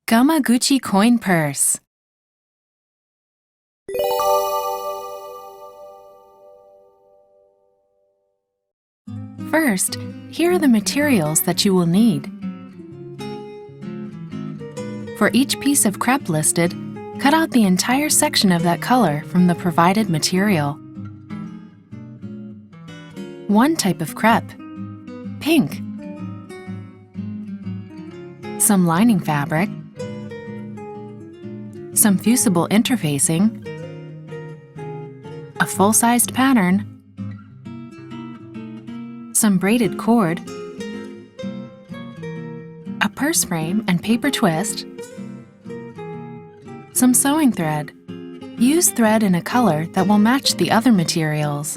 Gamaguchi coin purse. First, here are the materials that you will need. For each piece of crepe listed, cut out the entire section of that color from the provided material. One type of crepe, pink. Some lining fabric, some fusible interfacing, a full-sized pattern, some braided cord, a purse frame and paper twist, some sewing thread. Use thread in a color that will match the other materials.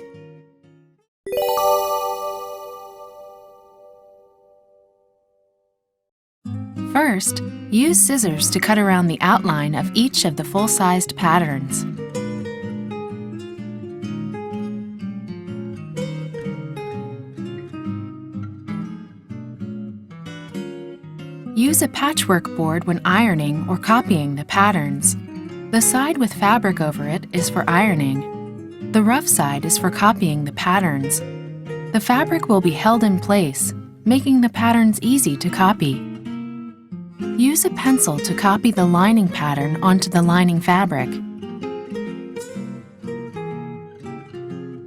First, use scissors to cut around the outline of each of the full-sized patterns. Use a patchwork board when ironing or copying the patterns. The side with fabric over it is for ironing. The rough side is for copying the patterns. The fabric will be held in place, making the patterns easy to copy. Use a pencil to copy the lining pattern onto the lining fabric.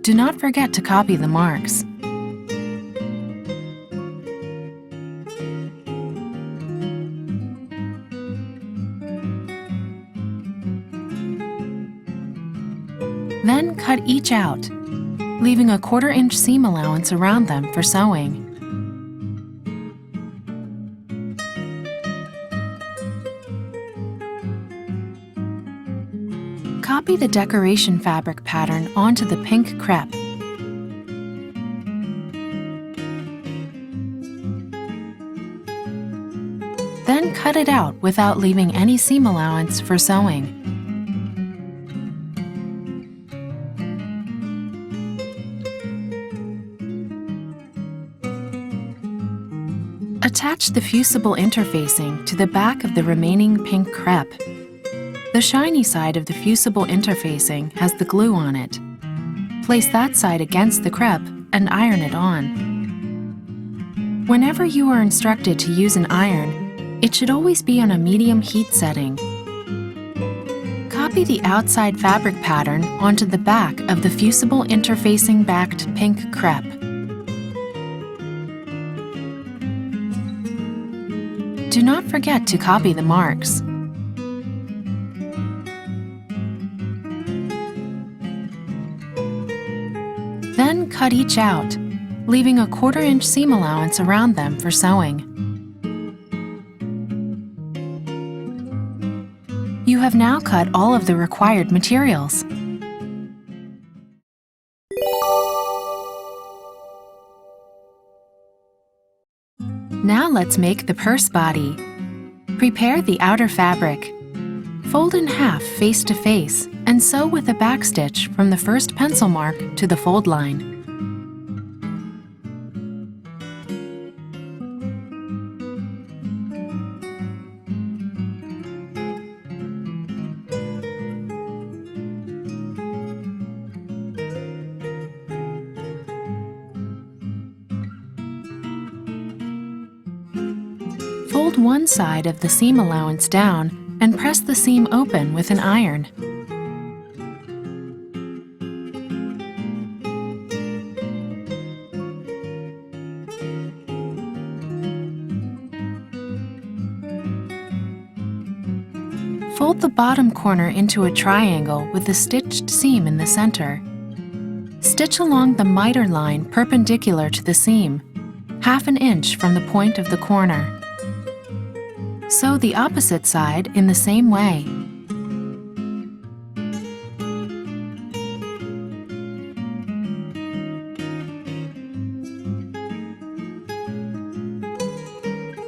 Do not forget to copy the marks. Then cut each out, leaving a 1/4 inch seam allowance around them for sewing. Copy the decoration fabric pattern onto the pink crepe. Then cut it out without leaving any seam allowance for sewing. Attach the fusible interfacing to the back of the remaining pink crepe. The shiny side of the fusible interfacing has the glue on it. Place that side against the crepe and iron it on. Whenever you are instructed to use an iron, it should always be on a medium heat setting. Copy the outside fabric pattern onto the back of the fusible interfacing backed pink crepe. Do not forget to copy the marks. Then cut each out, leaving a 1/4 inch seam allowance around them for sewing. You have now cut all of the required materials. Now let's make the purse body. Prepare the outer fabric. Fold in half face to face and sew with a backstitch from the first pencil mark to the fold line. Fold one side of the seam allowance down and press the seam open with an iron. Fold the bottom corner into a triangle with the stitched seam in the center. Stitch along the miter line perpendicular to the seam, 1/2 inch from the point of the corner. Sew the opposite side in the same way.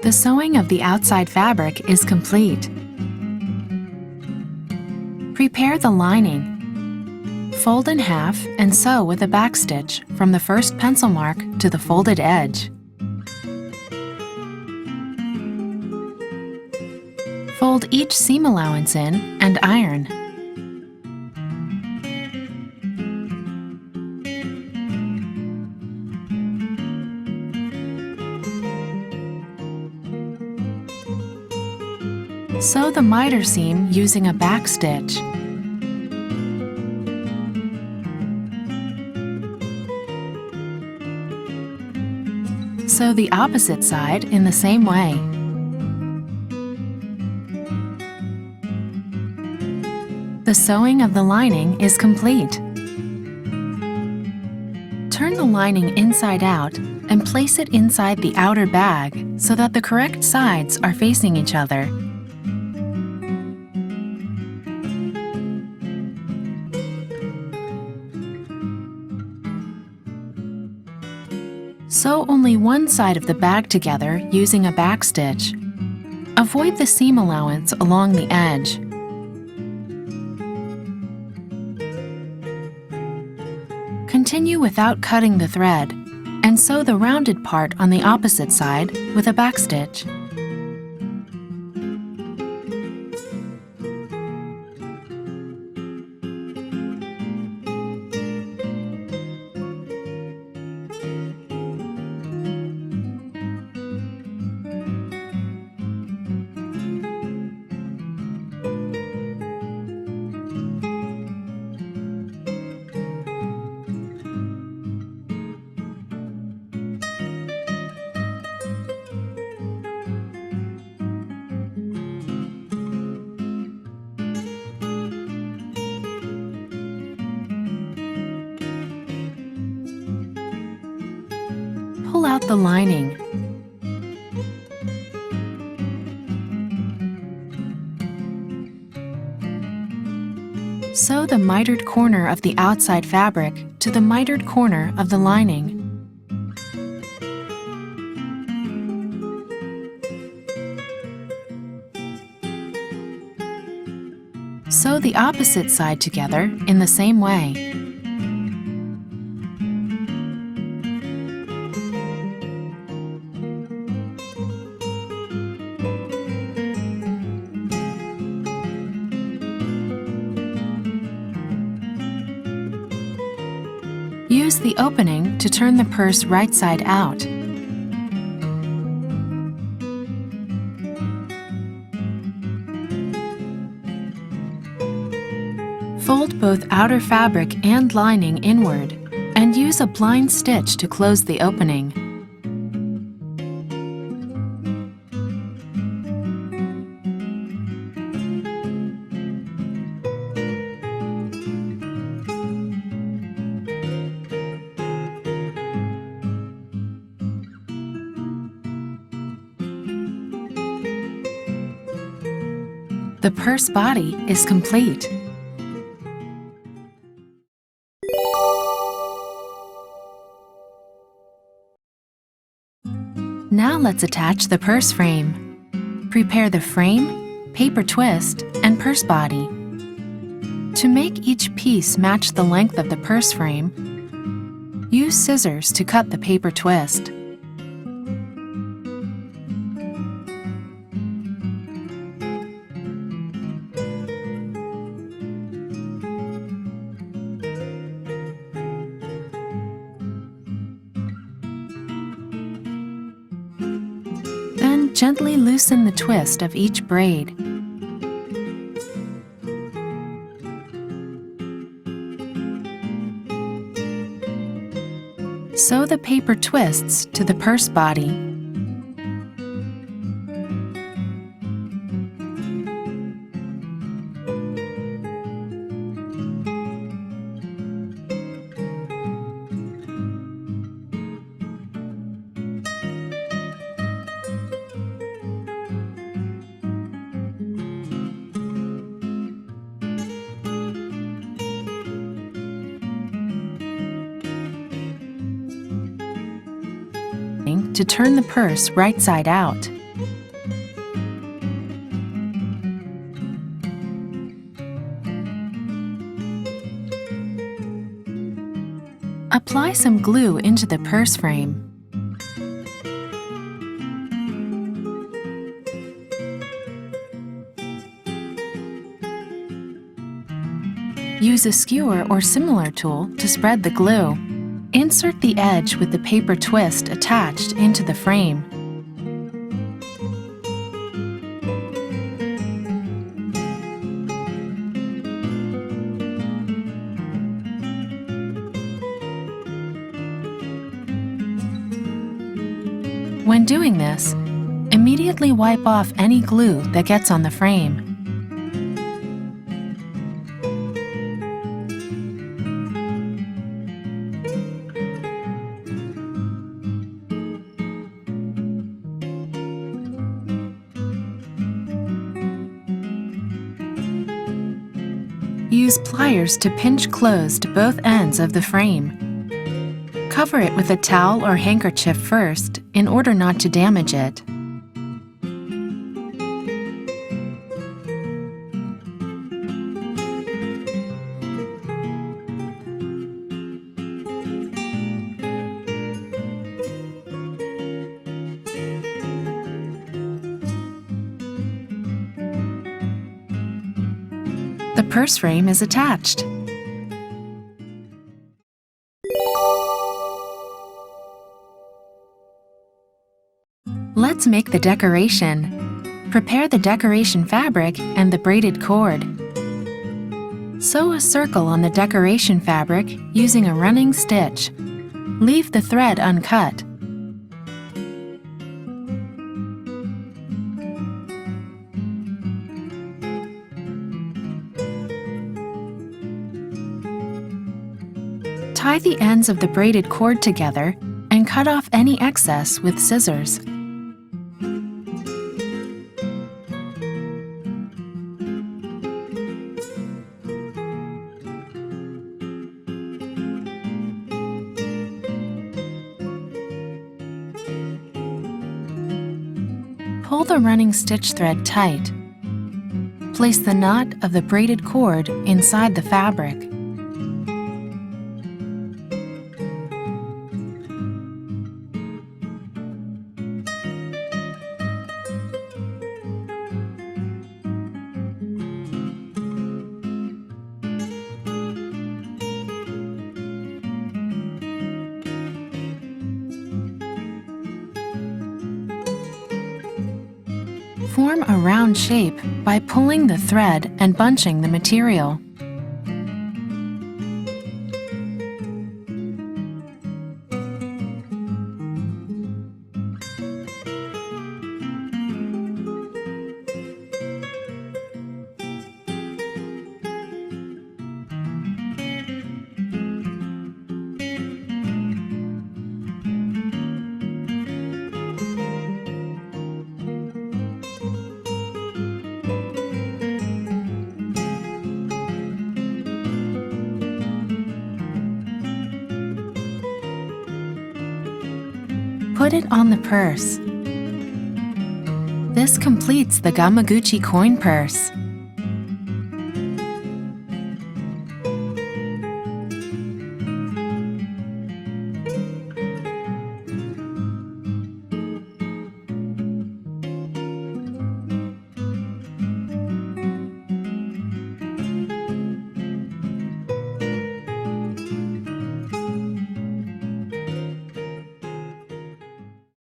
The sewing of the outside fabric is complete. Prepare the lining. Fold in half and sew with a backstitch from the first pencil mark to the folded edge. Fold each seam allowance in and iron. Sew the miter seam using a back stitch. Sew the opposite side in the same way. The sewing of the lining is complete. Turn the lining inside out and place it inside the outer bag so that the correct sides are facing each other. Sew only one side of the bag together using a back stitch. Avoid the seam allowance along the edge. Continue without cutting the thread, and sew the rounded part on the opposite side with a back stitch. Pull out the lining. Sew the mitered corner of the outside fabric to the mitered corner of the lining. Sew the opposite side together in the same way. Use the opening to turn the purse right side out. Fold both outer fabric and lining inward, and use a blind stitch to close the opening. The purse body is complete. Now let's attach the purse frame. Prepare the frame, paper twist, and purse body. To make each piece match the length of the purse frame, use scissors to cut the paper twist. Then gently loosen the twist of each braid. Sew the paper twists to the purse body. To turn the purse right side out. Apply some glue into the purse frame. Use a skewer or similar tool to spread the glue. Insert the edge with the paper twist attached into the frame. When doing this, immediately wipe off any glue that gets on the frame. Use pliers to pinch closed both ends of the frame. Cover it with a towel or handkerchief first in order not to damage it. The purse frame is attached. Let's make the decoration. Prepare the decoration fabric and the braided cord. Sew a circle on the decoration fabric using a running stitch. Leave the thread uncut. Tie the ends of the braided cord together and cut off any excess with scissors. Pull the running stitch thread tight. Place the knot of the braided cord inside the fabric. Form a round shape by pulling the thread and bunching the material. Put it on the purse. This completes the gamaguchi coin purse.